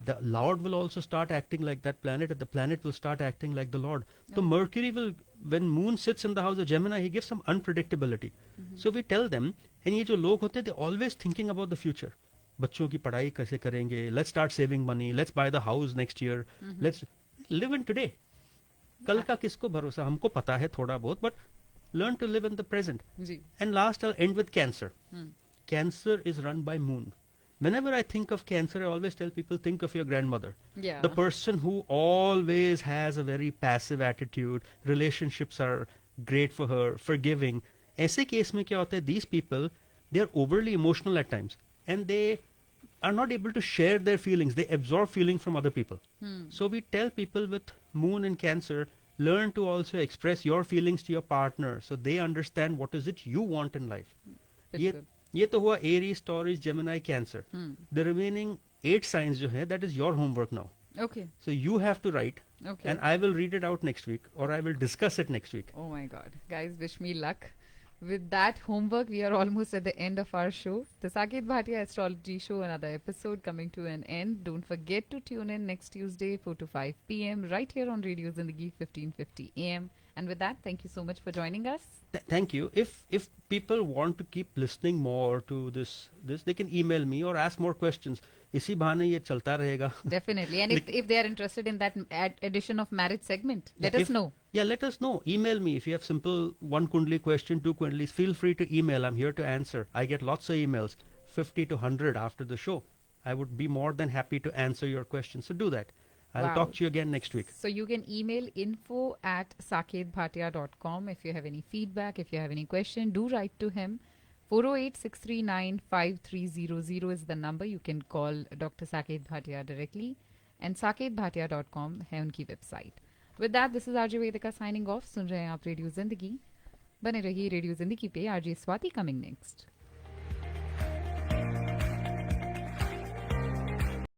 the Lord will also start acting like that planet, and the planet will start acting like the Lord. So Mercury will, when Moon sits in the house of Gemini, he gives some unpredictability. So we tell them, and ये जो लोग होते हैं, they're always thinking about the future. बच्चों की पढ़ाई कैसे करेंगे? Let's start saving money. Let's buy the house next year. Let's live in today. कल का किसको भरोसा? हमको पता है थोड़ा बहुत, but learn to live in the present. जी. And last, I'll end with Cancer. Cancer is run by Moon. whenever I think of cancer, I always tell people, think of your grandmother. Yeah. The person who always has a very passive attitude, relationships are great for her, forgiving. ऐसे case में क्या होता है, these people, they are overly emotional at times, and they are not able to share their feelings. They absorb feeling from other people. So we tell people with moon in cancer, learn to also express your feelings to your partner, so they understand what is it you want in life. बिल्कुल. ये तो हुआ Aries, Taurus, Gemini, Cancer. The remaining 8 signs जो है, that is your homework now. Okay. So you have to write, Okay. and I will read it out next week, or I will discuss it next week. Oh my God. Guys, wish me luck. With that homework, we are almost at the end of our show. The Saket Bhatia Astrology Show, another episode coming to an end. Don't forget to tune in next Tuesday, 4 to 5 p.m. right here on Radio Zindagi, 1550 a.m. And with that, thank you so much for joining us. Thank you. If people want to keep listening more to this, they can email me or ask more questions. इसी बहाने ये चलता रहेगा. Definitely. And if they are interested in that edition of marriage segment, let us know. Yeah, let us know. Email me if you have simple 1 kundli question, 2 kundlis. Feel free to email. I'm here to answer. I get lots of emails, 50 to 100 after the show. I would be more than happy to answer your questions. So do that. I'll Wow. talk to you again next week. So you can email info@saketbhatia.com if you have any feedback, if you have any question, do write to him. 408-639-5300 is the number. You can call Dr. Saket Bhatia directly. And saketbhatia.com है उनकी website. With that, this is RJ Vedika signing off. सुन रहे हैं आप radio जिंदगी. बने रहिए radio जिंदगी पे. RJ Swati coming next.